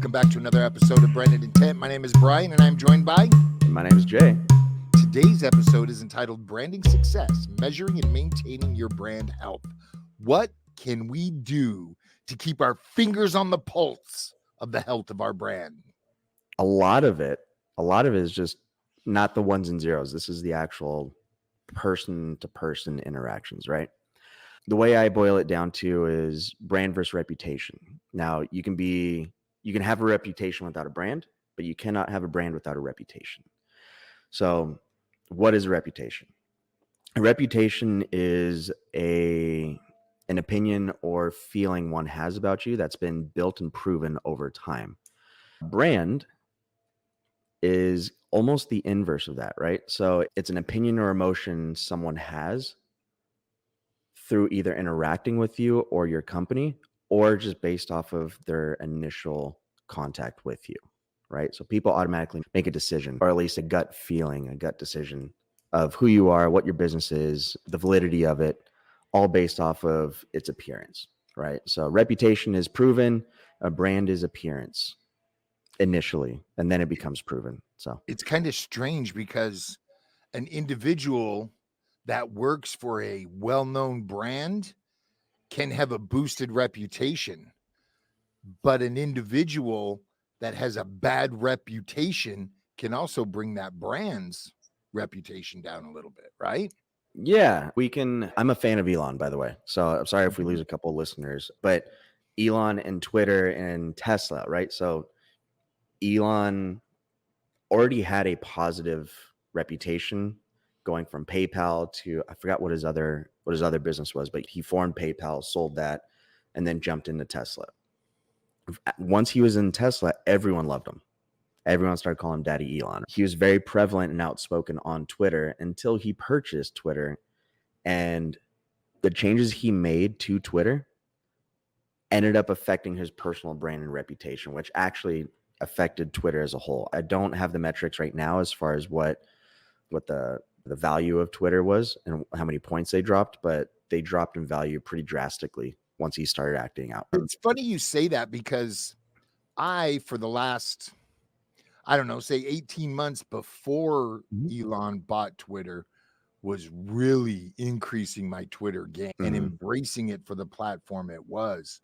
Welcome back to another episode of Branded Intent. My name is Brian, and I'm joined by... My name is Jay. Today's episode is entitled Branding Success, Measuring and Maintaining Your Brand Health. What can we do to keep our fingers on the pulse of the health of our brand? A lot of it is just not the ones and zeros. This is the actual person-to-person interactions, right? The way I boil it down to is brand versus reputation. Now, you can have a reputation without a brand, but you cannot have a brand without a reputation. So what is a reputation? A reputation is an opinion or feeling one has about you that's been built and proven over time. Brand is almost the inverse of that, right? So it's an opinion or emotion someone has through either interacting with you or your company, or just based off of their initial contact with you, right? So people automatically make a decision, or at least a gut feeling, a gut decision of who you are, what your business is, the validity of it, all based off of its appearance, right? So reputation is proven, a brand is appearance initially, and then it becomes proven. So it's kind of strange because an individual that works for a well-known brand can have a boosted reputation, but an individual that has a bad reputation can also bring that brand's reputation down a little bit, right? yeah, I'm a fan of Elon, by the way. So I'm sorry if we lose a couple of listeners, but Elon and Twitter and Tesla, right? So Elon already had a positive reputation going from PayPal to, I forgot what his other business was, but he formed PayPal, sold that, and then jumped into Tesla. Once he was in Tesla, everyone loved him. Everyone started calling him Daddy Elon. He was very prevalent and outspoken on Twitter until he purchased Twitter, and the changes he made to Twitter ended up affecting his personal brand and reputation, which actually affected Twitter as a whole. I don't have the metrics right now as far as what the value of Twitter was and how many points they dropped, but they dropped in value pretty drastically once he started acting out. It's funny you say that because for the last, I don't know, say 18 months before Elon bought Twitter, was really increasing my Twitter game and embracing it for the platform it was.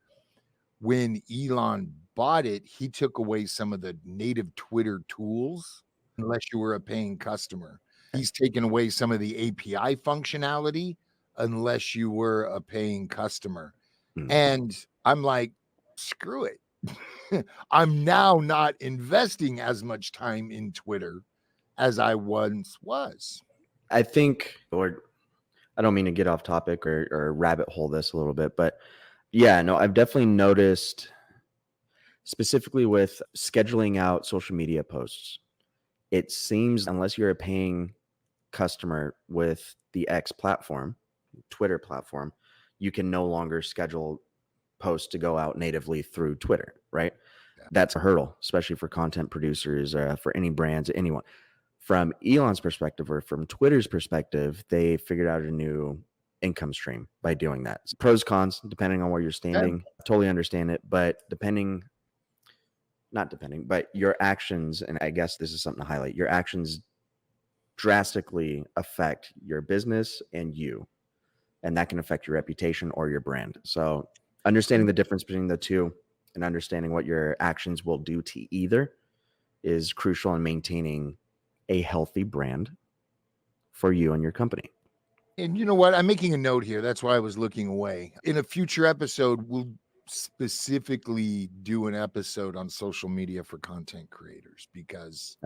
When Elon bought it, he took away some of the native Twitter tools, unless you were a paying customer. He's taken away some of the API functionality, unless you were a paying customer. And I'm like, screw it. I'm now not investing as much time in Twitter as I once was. I think, or I don't mean to get off topic or rabbit hole this a little bit, but yeah, no, I've definitely noticed specifically with scheduling out social media posts. It seems unless you're a paying customer with the X platform, Twitter platform, you can no longer schedule posts to go out natively through Twitter, right? Yeah. That's a hurdle, especially for content producers, for any brands, anyone. From Elon's perspective or from Twitter's perspective, they figured out a new income stream by doing that. So pros, cons, depending on where you're standing. Yeah. Totally understand it, but but your actions, and I guess this is something to highlight, your actions drastically affect your business and you, and that can affect your reputation or your brand. So understanding the difference between the two and understanding what your actions will do to either is crucial in maintaining a healthy brand for you and your company. And you know what? I'm making a note here. That's why I was looking away. In a future episode, we'll specifically do an episode on social media for content creators, because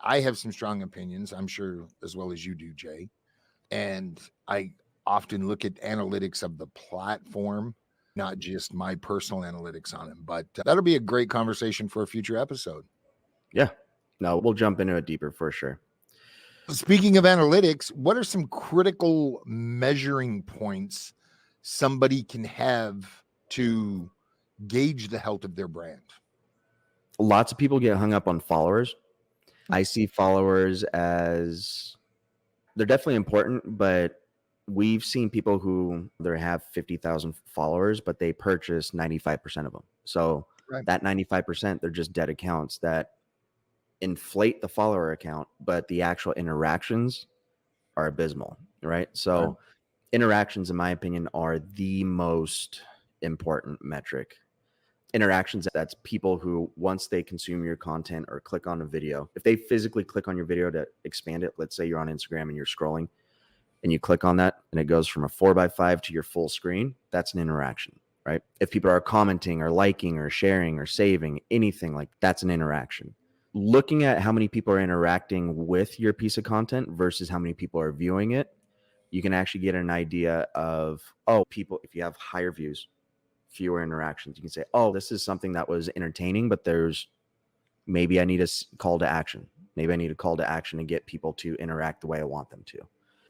I have some strong opinions, I'm sure, as well as you do, Jay. And I often look at analytics of the platform, not just my personal analytics on them. But that'll be a great conversation for a future episode. Yeah. No, we'll jump into it deeper for sure. Speaking of analytics, what are some critical measuring points somebody can have to gauge the health of their brand? Lots of people get hung up on followers. I see followers as, they're definitely important, but we've seen people who have 50,000 followers, but they purchase 95% of them. So Right. that 95%, they're just dead accounts that inflate the follower account, but the actual interactions are abysmal, right? So interactions, in my opinion, are the most important metric. Interactions, that's people who, once they consume your content or click on a video, if they physically click on your video to expand it, let's say you're on Instagram and you're scrolling and you click on that and it goes from a 4x5 to your full screen, that's an interaction, right? If people are commenting or liking or sharing or saving, anything like that's an interaction. Looking at how many people are interacting with your piece of content versus how many people are viewing it, you can actually get an idea of, people, if you have higher views, fewer interactions, you can say, this is something that was entertaining, but maybe I need a call to action. Maybe I need a call to action to get people to interact the way I want them to.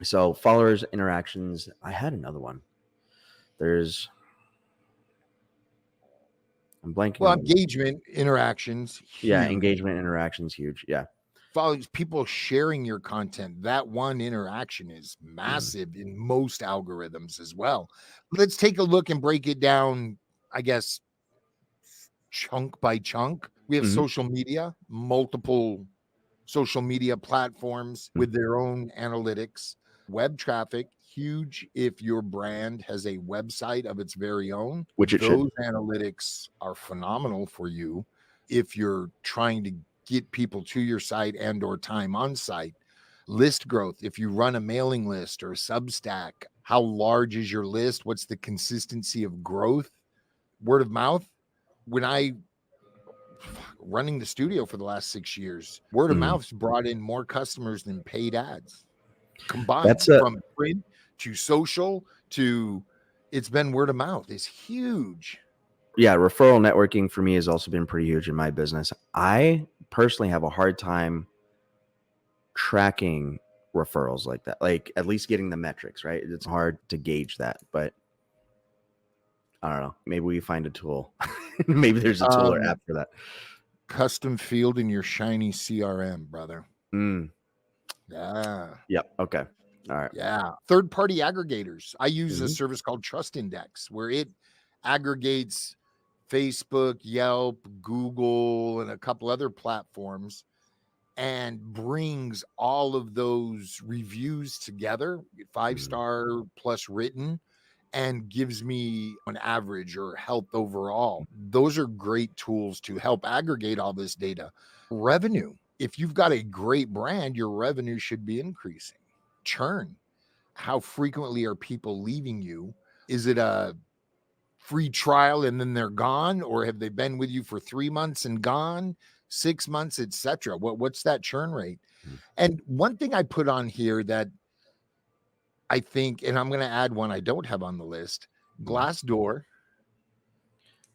So followers, interactions. I had another one. I'm blanking. Well, engagement, interactions. Huge. Yeah, engagement, interactions, huge. Yeah. Follows people sharing your content. That one interaction is massive in most algorithms as well. Let's take a look and break it down, I guess, chunk by chunk. We have social media, multiple social media platforms with their own analytics. Web traffic, huge if your brand has a website of its very own, which those analytics are phenomenal for you if you're trying to get people to your site and or time on site. List growth, if you run a mailing list or a Substack, how large is your list? What's the consistency of growth? Word of mouth. When I running the studio for the last 6 years, word of mouth's brought in more customers than paid ads combined. From print to social to, it's been word of mouth is huge. Yeah, referral networking for me has also been pretty huge in my business. I personally have a hard time tracking referrals like that, like at least getting the metrics, right? It's hard to gauge that, but I don't know. Maybe we find a tool. Maybe there's a tool or app for that. Custom field in your shiny CRM, brother. Yeah. Yep. Okay. All right. Yeah. Third-party aggregators. I use a service called Trust Index where it aggregates Facebook, Yelp, Google, and a couple other platforms and brings all of those reviews together, 5-star plus written, and gives me an average or health overall. Those are great tools to help aggregate all this data. Revenue. If you've got a great brand, your revenue should be increasing. Churn. How frequently are people leaving you? Is it a free trial and then they're gone, or have they been with you for 3 months and gone, 6 months, etc.? What's that churn rate? And one thing I put on here that I think, and I'm going to add one I don't have on the list, Glassdoor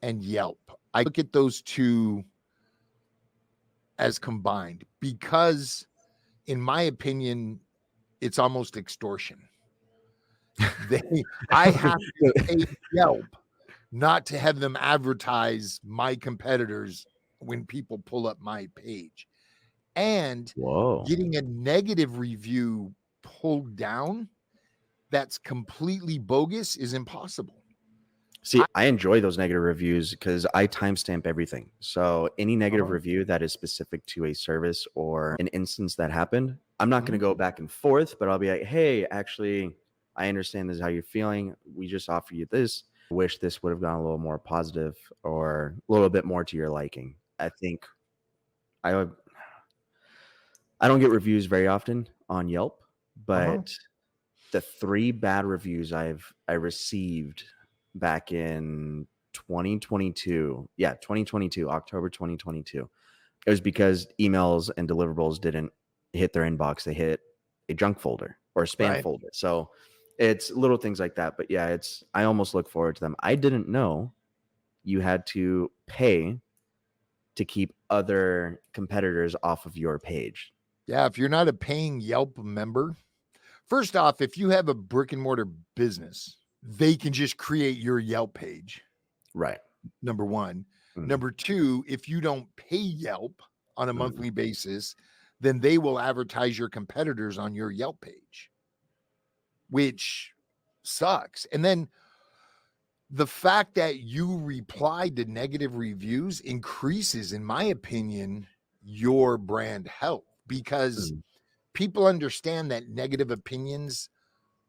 and Yelp. I look at those two as combined because, in my opinion, it's almost extortion. I have to pay Yelp not to have them advertise my competitors when people pull up my page. And getting a negative review pulled down that's completely bogus is impossible. See, I enjoy those negative reviews because I timestamp everything. So any negative review that is specific to a service or an instance that happened, I'm not going to go back and forth, but I'll be like, hey, actually, I understand this is how you're feeling. We just offer you this. Wish this would have gone a little more positive or a little bit more to your liking. I think I don't get reviews very often on Yelp, but the 3 bad reviews I received back in 2022. Yeah, 2022, October 2022. It was because emails and deliverables didn't hit their inbox. They hit a junk folder or a spam folder. So it's little things like that. But yeah, I almost look forward to them. I didn't know you had to pay to keep other competitors off of your page. Yeah, if you're not a paying Yelp member, first off, if you have a brick and mortar business, they can just create your Yelp page. Right. Number one. Number two, if you don't pay Yelp on a monthly basis, then they will advertise your competitors on your Yelp page, which sucks. And then the fact that you replied to negative reviews increases, in my opinion, your brand health, because Mm, people understand that negative opinions,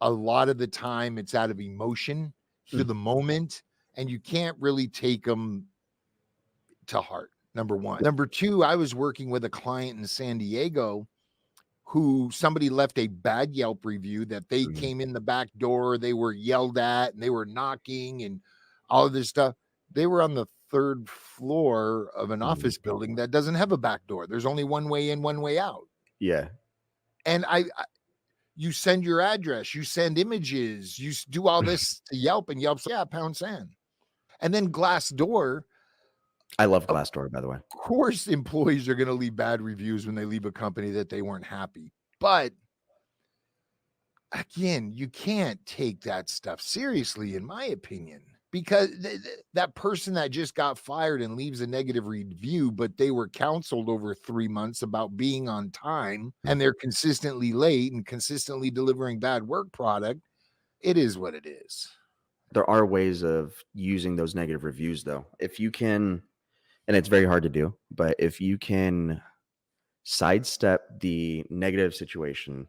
a lot of the time, it's out of emotion to mm, the moment, and you can't really take them to heart. Number one. Number two, I was working with a client in San Diego who somebody left a bad Yelp review that they mm, came in the back door, they were yelled at and they were knocking and all of this stuff. They were on the third floor of an mm. office building that doesn't have a back door. There's only one way in, one way out. Yeah. And you send your address, you send images, do all this to Yelp, and Yelp's like, yeah, pound sand. And then Glassdoor, I love of Glassdoor, by the way. course, employees are going to leave bad reviews when they leave a company that they weren't happy. But again, you can't take that stuff seriously, in my opinion, because that person that just got fired and leaves a negative review, but they were counseled over 3 months about being on time Mm. and they're consistently late and consistently delivering bad work product. It is what it is. There are ways of using those negative reviews, though. If you can, and it's very hard to do, but if you can sidestep the negative situation,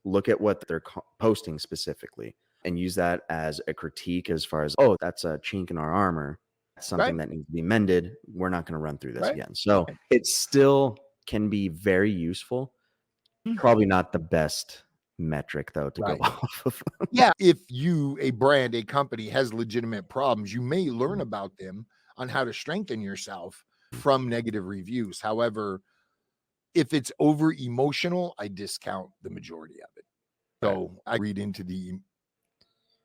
look at what they're posting specifically, and use that as a critique as far as, oh, that's a chink in our armor. That's something Right. that needs to be mended. We're not going to run through this Right. again. So it still can be very useful. Probably not the best metric, though, to go Right. off of. Yeah. If a brand, a company has legitimate problems, you may learn about them on how to strengthen yourself from negative reviews. However, if it's over emotional, I discount the majority of it. Right. So I read into the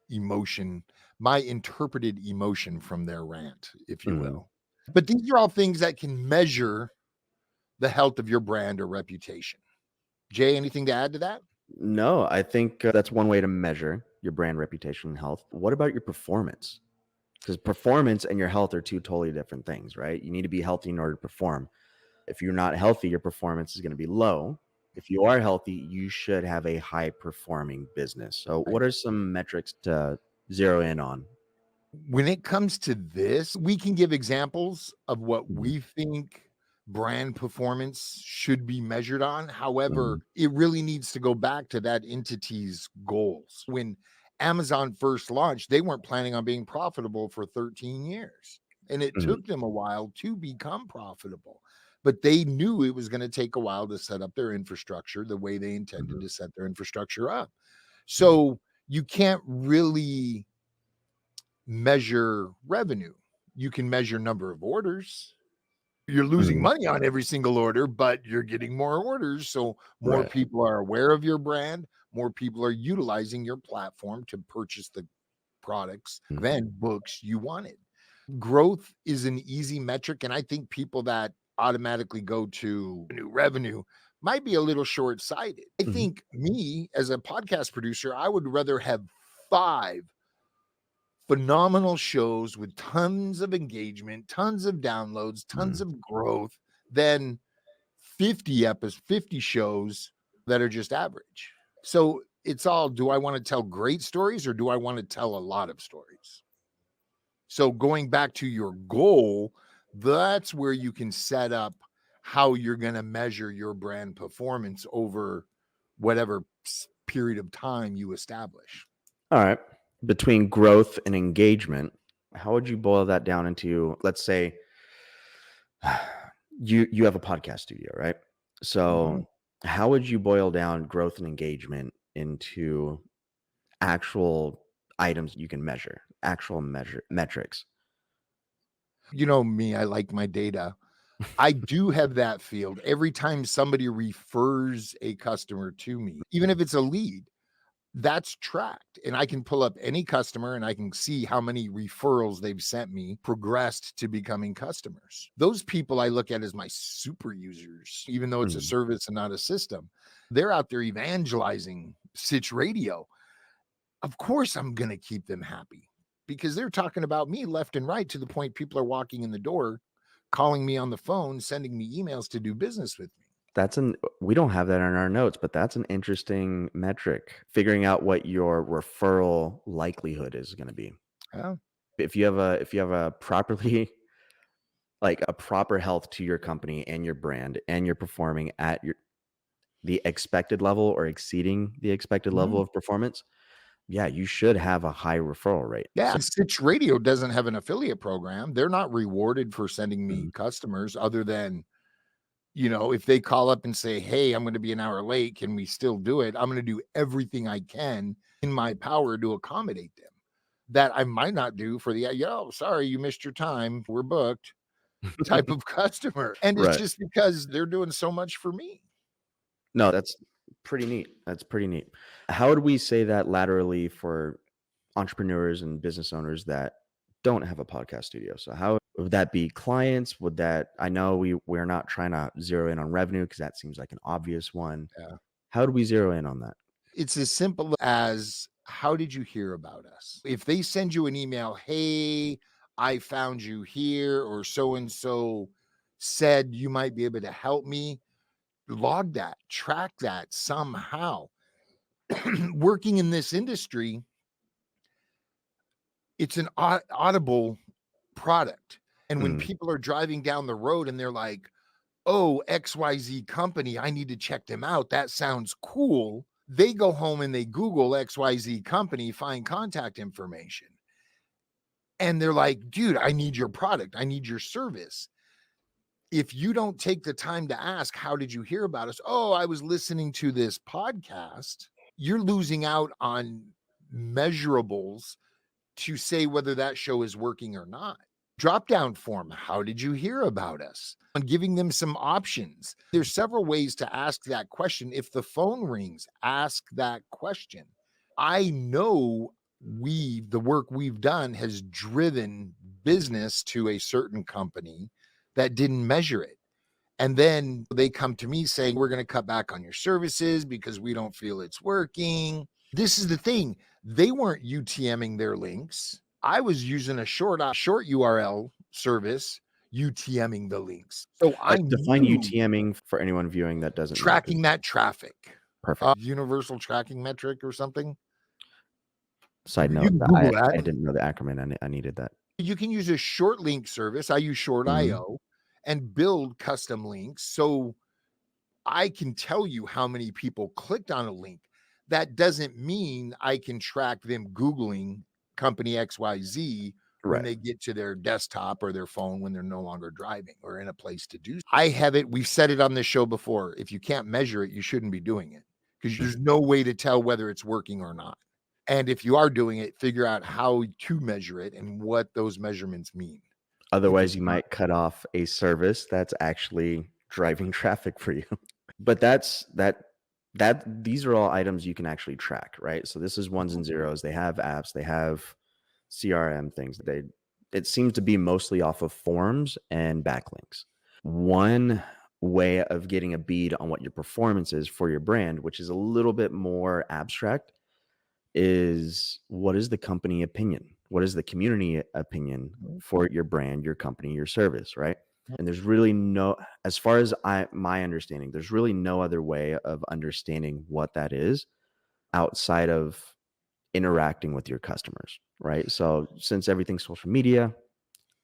emotion, my interpreted emotion from their rant, if you Mhm. will. But these are all things that can measure the health of your brand or reputation. Jay, anything to add to that? No, I think that's one way to measure your brand reputation and health. What about your performance? Because performance and your health are two totally different things, right? You need to be healthy in order to perform. If you're not healthy, your performance is going to be low. If you are healthy, you should have a high performing business. So, what Right. are some metrics to zero in on? When it comes to this, we can give examples of what Mhm, we think brand performance should be measured on. mhm, However, it really needs to go back to that entity's goals. When Amazon first launched, they weren't planning on being profitable for 13 years. And it mhm, took them a while to become profitable. But they knew it was going to take a while to set up their infrastructure the way they intended mhm, to set their infrastructure up. mhm, So you can't really measure revenue. You can measure number of orders. You're losing mhm. money on every single order, but you're getting more orders. So more Right. people are aware of your brand. More people are utilizing your platform to purchase the products, Mhm, then books you wanted. Growth is an easy metric. And I think people that automatically go to new revenue might be a little short sighted. I mhm, think me as a podcast producer, I would rather have 5 phenomenal shows with tons of engagement, tons of downloads, tons mhm. of growth than 50 shows that are just average. So it's all, do I want to tell great stories or do I want to tell a lot of stories? So going back to your goal, that's where you can set up how you're going to measure your brand performance over whatever period of time you establish. All right. Between growth and engagement, how would you boil that down into, let's say, you have a podcast studio, right? Mhm. So, how would you boil down growth and engagement into actual items you can measure, actual measure metrics? You know me, I like my data. I do have that field. Every time somebody refers a customer to me, even if it's a lead, that's tracked. And I can pull up any customer and I can see how many referrals they've sent me progressed to becoming customers. Those people I look at as my super users, even though it's a Mhm. service and not a system. They're out there evangelizing Sitch Radio. Of course, I'm going to keep them happy because they're talking about me left and right to the point people are walking in the door, calling me on the phone, sending me emails to do business with me. That's an we don't have that in our notes, but that's an interesting metric. Figuring out what your referral likelihood is going to be. Yeah. If you have a properly like a proper health to your company and your brand, and you're performing at the expected level or exceeding the expected level Mhm. of performance, yeah, you should have a high referral rate. Yeah, So, and Stitch Radio doesn't have an affiliate program. They're not rewarded for sending me mhm. customers other than, if they call up and say, "Hey, I'm gonna be an hour late, can we still do it?" I'm gonna do everything I can in my power to accommodate them. That I might not do for the, "Yo, sorry, you missed your time. We're booked," type of customer. And it's Right. just because they're doing so much for me. No, that's pretty neat. That's pretty neat. How would we say that laterally for entrepreneurs and business owners that don't have a podcast studio? So how would that be clients? Would that I know we're not trying to zero in on revenue because that seems like an obvious one. Yeah. How do we zero in on that? It's as simple as, how did you hear about us? If they send you an email, "Hey, I found you here," or "So and so said you might be able to help me," log that, track that somehow. Working in this industry, it's an audible product. And when Mm, people are driving down the road and they're like, "Oh, XYZ company, I need to check them out. That sounds cool." They go home and they Google XYZ company, find contact information. And they're like, "Dude, I need your product. I need your service." If you don't take the time to ask, "How did you hear about us?" "Oh, I was listening to this podcast." You're losing out on measurables to say whether that show is working or not. Drop down form. How did you hear about us? And giving them some options. There's several ways to ask that question. If the phone rings, ask that question. I know the work we've done has driven business to a certain company that didn't measure it. And then they come to me saying, "We're going to cut back on your services because we don't feel it's working." This is the thing. They weren't UTMing their links. I was using a short URL service, UTMing the links. So I define knew UTMing for anyone viewing that doesn't know. tracking that traffic, Perfect. universal tracking metric or something. Side You note, can Google I that. didn't know the acronym. I needed that. You can use a short link service. I use short Mhm. IO and build custom links. So I can tell you how many people clicked on a link. That doesn't mean I can track them Googling company XYZ when Right. they get to their desktop or their phone when they're no longer driving or in a place to do. I have it. We've said it on this show before. If you can't measure it, you shouldn't be doing it because there's no way to tell whether it's working or not. And if you are doing it, figure out how to measure it and what those measurements mean. If Otherwise, it's you not, might cut off a service that's actually driving traffic for you. But these are all items you can actually track, right? So this is ones and zeros. They have apps, they have CRM things. It seems to be mostly off of forms and backlinks. One way of getting a bead on what your performance is for your brand, which is a little bit more abstract, is what is the company opinion? What is the community opinion for your brand, your company, your service, right? And there's really no, as far as my understanding, there's really no other way of understanding what that is outside of interacting with your customers, right? So since everything's social media,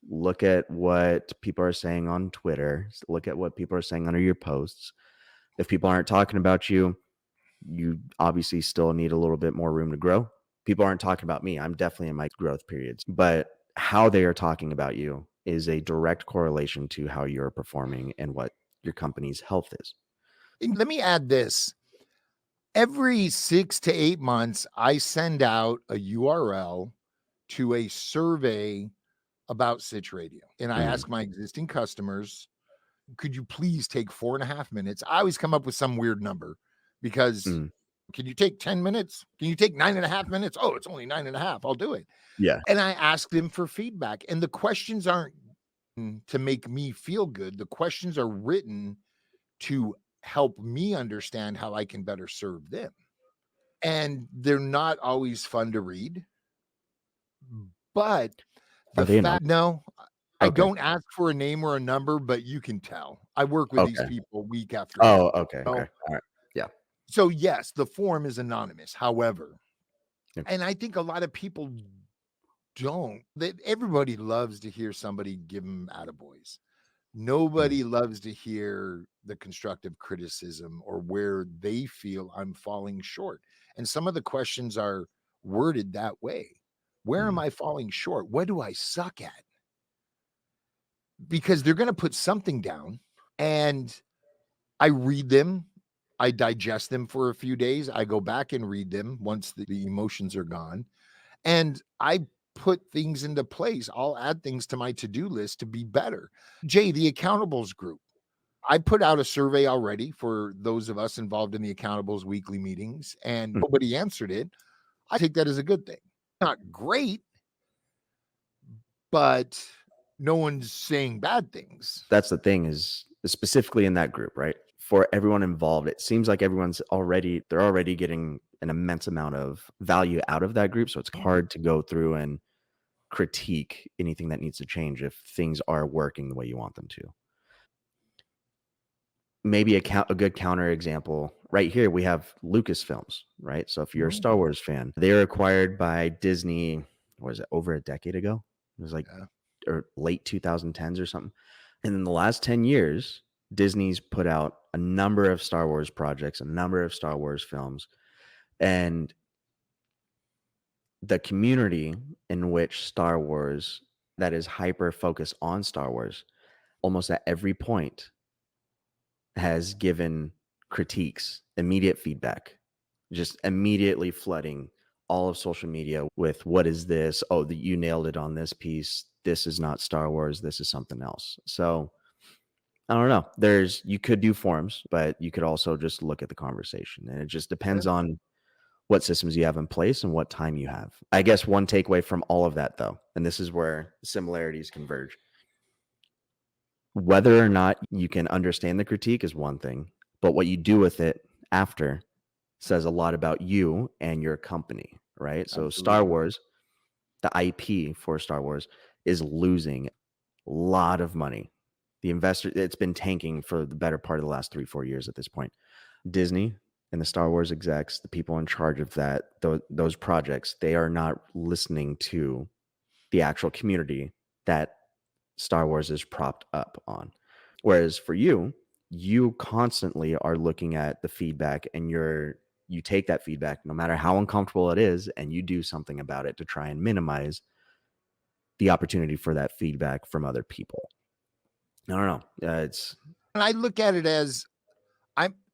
look at what people are saying on Twitter, look at what people are saying under your posts. If people aren't talking about you, you obviously still need a little bit more room to grow. People aren't talking about me. I'm definitely in my growth periods, but how they are talking about you is a direct correlation to how you're performing and what your company's health is. and let me add this. Every 6 to 8 months, I send out a URL to a survey about Sitch Radio. And I Mm, ask my existing customers, "Could you please take 4.5 minutes?" I always come up with some weird number because, mm, "Can you take 10 minutes? Can you take 9.5 minutes?" "Oh, it's only 9.5. I'll do it." yeah. And I ask them for feedback. And the questions aren't to make me feel good. The questions are written to help me understand how I can better serve them. And they're not always fun to read, but Are the they not? fact no, I Okay. don't ask for a name or a number, but you can tell. I work with these Okay. people week after Oh, week. okay. Okay. Oh, All right. Yeah. so yes, the form is anonymous. However, Yeah. and I think a lot of people don't. Everybody loves to hear somebody give them attaboys. Nobody loves to hear the constructive criticism or where they feel I'm falling short. And some of the questions are worded that way. Where am I falling short? What do I suck at? Because they're going to put something down, and I read them. I digest them for a few days. I go back and read them once the emotions are gone. And I put things into place. I'll add things to my to-do list to be better. Jay, the Accountables group. I put out a survey already for those of us involved in the Accountables weekly meetings, and nobody answered it. I take that as a good thing. Not great, but no one's saying bad things. That's the thing, is specifically in that group, right? For everyone involved, it seems like they're already getting an immense amount of value out of that group. So it's hard to go through and critique anything that needs to change if things are working the way you want them to. Maybe a good counter example right here, we have Lucasfilms, right? So if you're a Star Wars fan, they were acquired by Disney, what was it, over a decade ago? It was like or late 2010s or something. And in the last 10 years, Disney's put out a number of Star Wars projects, a number of Star Wars films, and the community in which Star Wars, that is hyper focused on Star Wars, almost at every point has given critiques, immediate feedback, just immediately flooding all of social media with, what is this? Oh, you nailed it on this piece. This is not Star Wars. This is something else. So I don't know. You could do forums, but you could also just look at the conversation, and it just depends on what systems you have in place and what time you have. I guess one takeaway from all of that, though, and this is where similarities converge. Whether or not you can understand the critique is one thing, but what you do with it after says a lot about you and your company, right? So Star Wars, the IP for Star Wars, is losing a lot of money. It's been tanking for the better part of the last 3-4 years at this point. Disney and the Star Wars execs, the people in charge of those projects, they are not listening to the actual community that Star Wars is propped up on. Whereas for you constantly are looking at the feedback, and you take that feedback, no matter how uncomfortable it is, and you do something about it to try and minimize the opportunity for that feedback from other people. I don't know. And I look at it as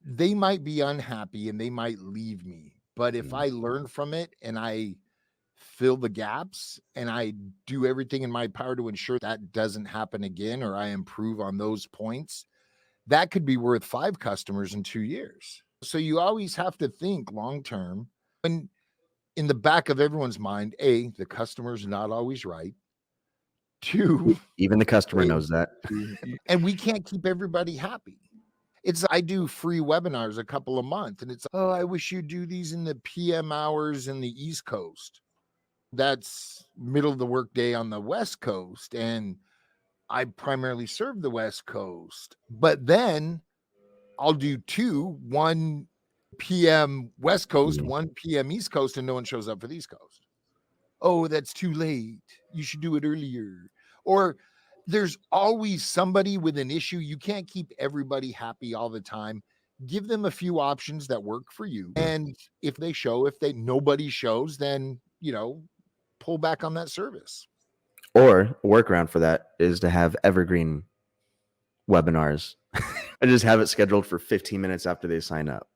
they might be unhappy and they might leave me, but if I learn from it and I fill the gaps and I do everything in my power to ensure that doesn't happen again, or I improve on those points, that could be worth 5 customers in 2 years. So you always have to think long term. And in the back of everyone's mind, A, the customer's not always right. 2, even the customer knows that. And we can't keep everybody happy. I do free webinars a couple a month, and oh, I wish you'd do these in the PM hours in the East Coast. That's middle of the workday on the West Coast, and I primarily serve the West Coast. But then I'll do 2, 1 PM West Coast, 1 PM East Coast, and no one shows up for the East Coast. Oh, that's too late. You should do it earlier. Or there's always somebody with an issue. You can't keep everybody happy all the time. Give them a few options that work for you. And if nobody shows, then, pull back on that service. Or a workaround for that is to have evergreen webinars. I just have it scheduled for 15 minutes after they sign up.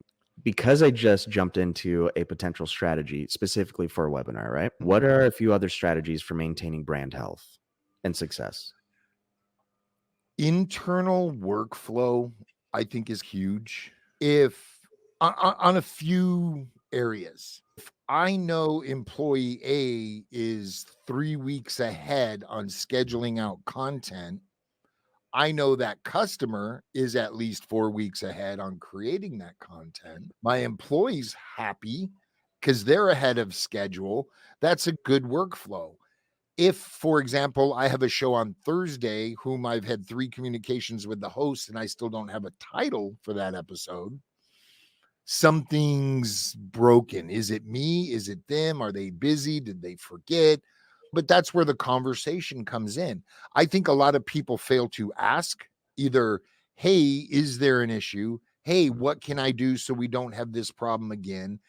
Because I just jumped into a potential strategy specifically for a webinar, right? What are a few other strategies for maintaining brand health and success? Internal workflow, I think, is huge. If on a few areas, if I know employee A is 3 weeks ahead on scheduling out content, I know that customer is at least 4 weeks ahead on creating that content. My employee's happy because they're ahead of schedule. That's a good workflow. If, for example, I have a show on Thursday, whom I've had 3 communications with the host, and I still don't have a title for that episode, something's broken. Is it me? Is it them? Are they busy? Did they forget? But that's where the conversation comes in. I think a lot of people fail to ask either, hey, is there an issue? Hey, what can I do so we don't have this problem again?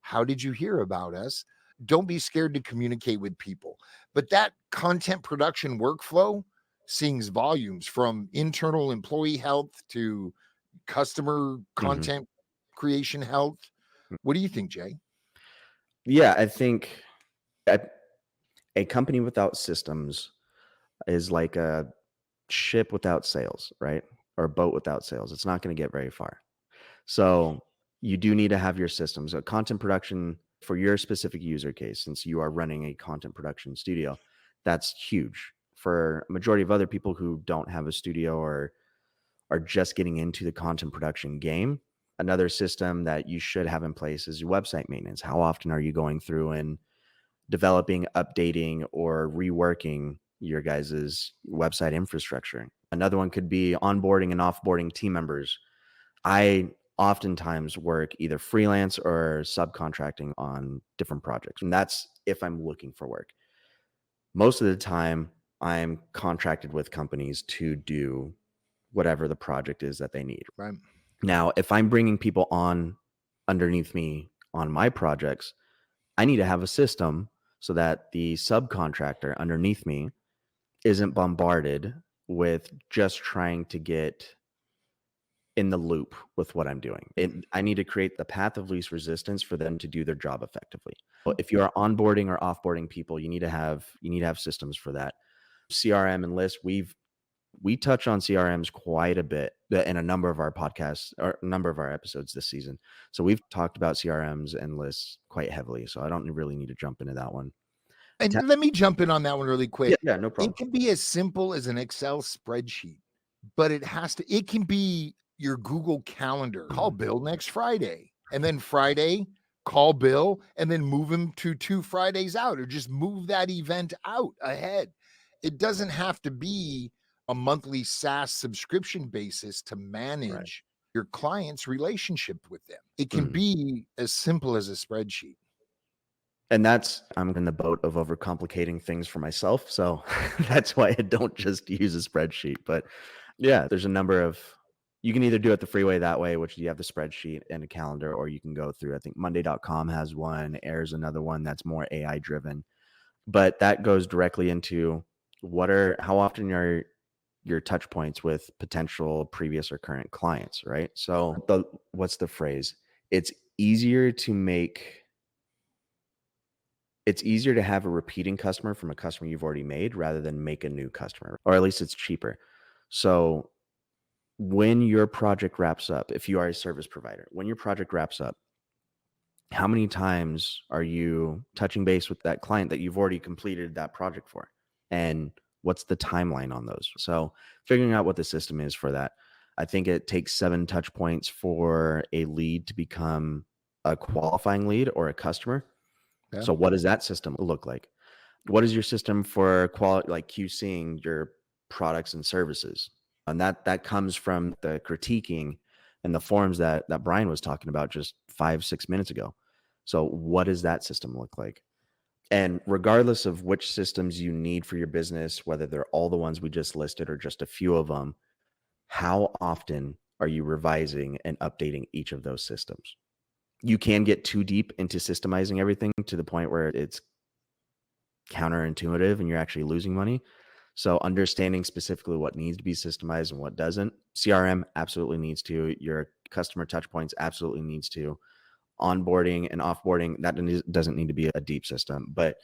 How did you hear about us? Don't be scared to communicate with people. But that content production workflow sings volumes from internal employee health to customer content creation health. What do you think, Jay? Yeah, I think a company without systems is like a ship without sails, right? Or a boat without sails. It's not going to get very far. So you do need to have your systems. So content production for your specific user case, since you are running a content production studio, that's huge. For a majority of other people who don't have a studio or are just getting into the content production game, another system that you should have in place is your website maintenance. How often are you going through and developing, updating, or reworking your guys' website infrastructure? Another one could be onboarding and offboarding team members. I oftentimes work either freelance or subcontracting on different projects, and that's if I'm looking for work. Most of the time, I'm contracted with companies to do whatever the project is that they need. Right. Now, if I'm bringing people on underneath me on my projects, I need to have a system so that the subcontractor underneath me isn't bombarded with just trying to get in the loop with what I'm doing. I need to create the path of least resistance for them to do their job effectively. But if you are onboarding or offboarding people, you need to have systems for that. CRM and lists, we touch on CRMs quite a bit in a number of our podcasts or a number of our episodes this season. So we've talked about CRMs and lists quite heavily. So I don't really need to jump into that one. And let me jump in on that one really quick. Yeah, no problem. It can be as simple as an Excel spreadsheet, but it can be your Google Calendar. Call Bill next Friday, and then Friday, call Bill, and then move him to 2 Fridays out, or just move that event out ahead. It doesn't have to be a monthly SaaS subscription basis to manage your client's relationship with them. It can be as simple as a spreadsheet. And I'm in the boat of overcomplicating things for myself. So that's why I don't just use a spreadsheet. But yeah, there's a number of, you can either do it the free way that way, which you have the spreadsheet and a calendar, or you can go through, I think Monday.com has one, Air's another one that's more AI driven. But that goes directly into how often are your touch points with potential previous or current clients, right? So what's the phrase? It's easier to have a repeating customer from a customer you've already made rather than make a new customer, or at least it's cheaper. So when your project wraps up, if you are a service provider, when your project wraps up, how many times are you touching base with that client that you've already completed that project for? And what's the timeline on those? So figuring out what the system is for that. I think it takes 7 touch points for a lead to become a qualifying lead or a customer. Yeah. So what does that system look like? What is your system for quality, like QCing your products and services? And that comes from the critiquing and the forms that Brian was talking about just 5-6 minutes ago. So what does that system look like? And regardless of which systems you need for your business, whether they're all the ones we just listed or just a few of them, how often are you revising and updating each of those systems? You can get too deep into systemizing everything to the point where it's counterintuitive and you're actually losing money. So understanding specifically what needs to be systemized and what doesn't. CRM absolutely needs to. Your customer touch points absolutely needs to. Onboarding and offboarding, that doesn't need to be a deep system, but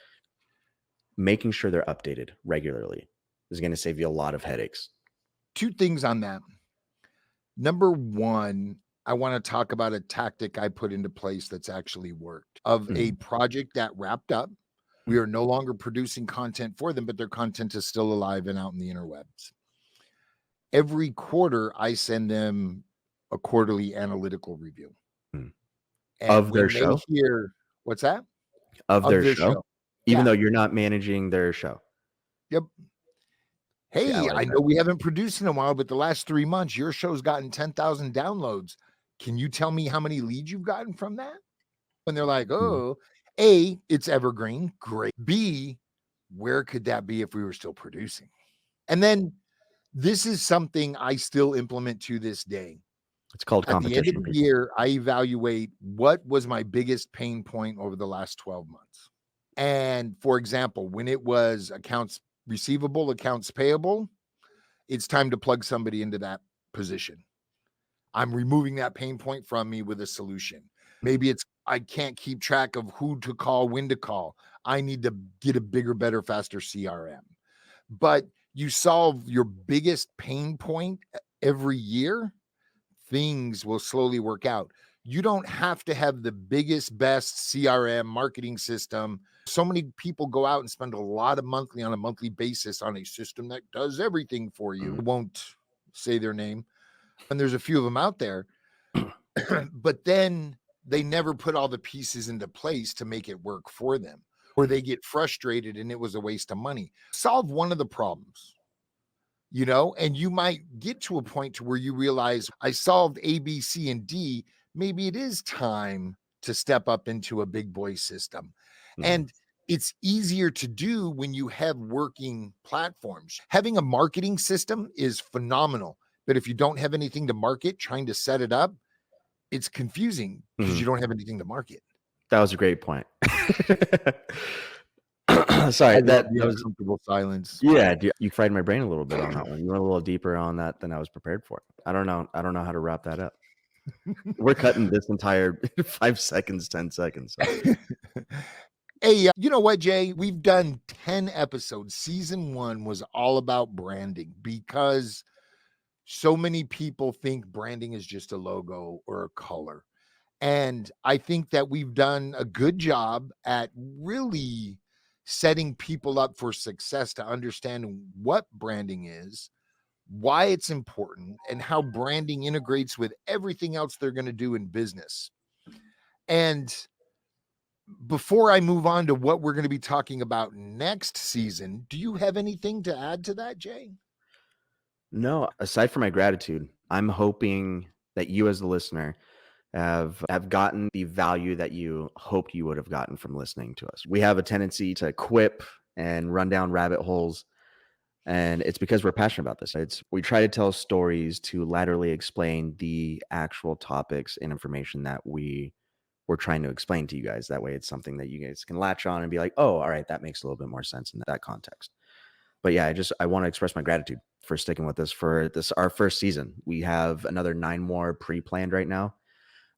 making sure they're updated regularly is going to save you a lot of headaches. 2 things on that. Number 1, I want to talk about a tactic I put into place that's actually worked. Of a project that wrapped up, we are no longer producing content for them, but their content is still alive and out in the interwebs. Every quarter, I send them a quarterly analytical review. And of their show? What's that? Of their show? Even though you're not managing their show? Yep. Hey, I know we haven't produced in a while, but the last 3 months, your show's gotten 10,000 downloads. Can you tell me how many leads you've gotten from that? When they're like, oh, A, it's evergreen. Great. B, where could that be if we were still producing? And then this is something I still implement to this day. It's called At the end of competition. the year, I evaluate what was my biggest pain point over the last 12 months. And for example, when it was accounts receivable, accounts payable, it's time to plug somebody into that position. I'm removing that pain point from me with a solution. Maybe it's I can't keep track of who to call, when to call. I need to get a bigger, better, faster CRM. But you solve your biggest pain point every year, things will slowly work out. You don't have to have the biggest, best CRM marketing system. So many people go out and spend a lot of money on a monthly basis on a system that does everything for you. I won't say their name. And there's a few of them out there, but then they never put all the pieces into place to make it work for them, or they get frustrated and it was a waste of money. Solve one of the problems, and you might get to a point to where you realize I solved A, B, C, and D. Maybe it is time to step up into a big boy system. And it's easier to do when you have working platforms. Having a marketing system is phenomenal. But if you don't have anything to market, trying to set it up, it's confusing because you don't have anything to market. That was a great point. Sorry, that was comfortable silence. Yeah, you fried my brain a little bit on that one. You went a little deeper on that than I was prepared for. I don't know how to wrap that up. We're cutting this entire 5 seconds, 10 seconds. So. Hey, you know what, Jay? We've done 10 episodes. Season 1 was all about branding because so many people think branding is just a logo or a color. And I think that we've done a good job at really setting people up for success to understand what branding is, why it's important, and how branding integrates with everything else they're going to do in business. And before I move on to what we're going to be talking about next season, do you have anything to add to that, Jay? No, aside from my gratitude, I'm hoping that you as the listener have gotten the value that you hoped you would have gotten from listening to us. We have a tendency to quip and run down rabbit holes, and it's because we're passionate about this. We try to tell stories to laterally explain the actual topics and information that we're trying to explain to you guys. That way it's something that you guys can latch on and be like, oh, all right, that makes a little bit more sense in that context. But yeah, I want to express my gratitude for sticking with us for our first season. We have another 9 more pre-planned right now,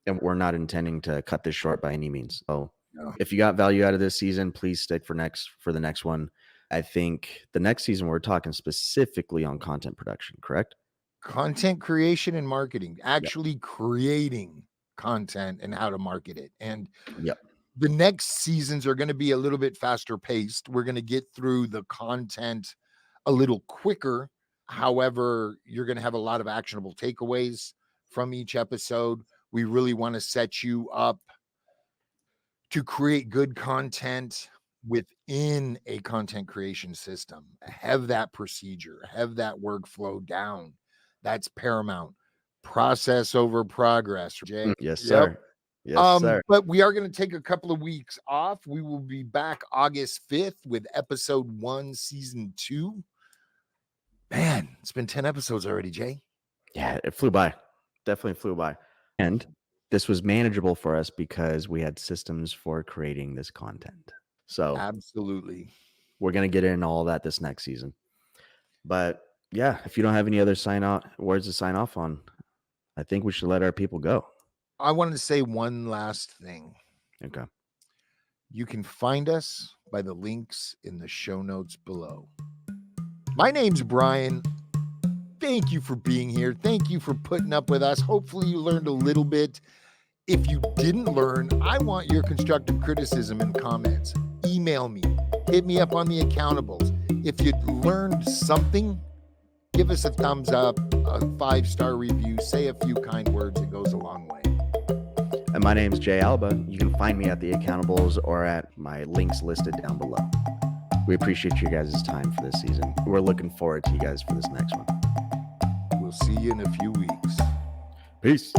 and we're not intending to cut this short by any means. So if you got value out of this season, please stick for the next one. I think the next season we're talking specifically on content production, correct? Content creation and marketing, actually creating content and how to market it. And the next seasons are going to be a little bit faster paced. We're going to get through the content a little quicker. However, you're going to have a lot of actionable takeaways from each episode. We really want to set you up to create good content within a content creation system. Have that procedure, have that workflow down. That's paramount. Process over progress, Jay. Yes, sir. Yes, sir. But we are going to take a couple of weeks off. We will be back August 5th with episode 1, season 2. Man, it's been 10 episodes already, Jay. Yeah, it flew by. Definitely flew by. And this was manageable for us because we had systems for creating this content. So absolutely, we're going to get into all that this next season. But yeah, if you don't have any other words to sign off on, I think we should let our people go. I wanted to say one last thing. Okay. You can find us by the links in the show notes below. My name's Brian. Thank you for being here. Thank you for putting up with us. Hopefully you learned a little bit. If you didn't learn, I want your constructive criticism and comments. Email me. Hit me up on the accountables. If you learned something, give us a thumbs up, a 5-star review, say a few kind words. It goes a long way. And my name's Jay Alba. You can find me at the accountables or at my links listed down below. We appreciate you guys' time for this season. We're looking forward to you guys for this next one. We'll see you in a few weeks. Peace.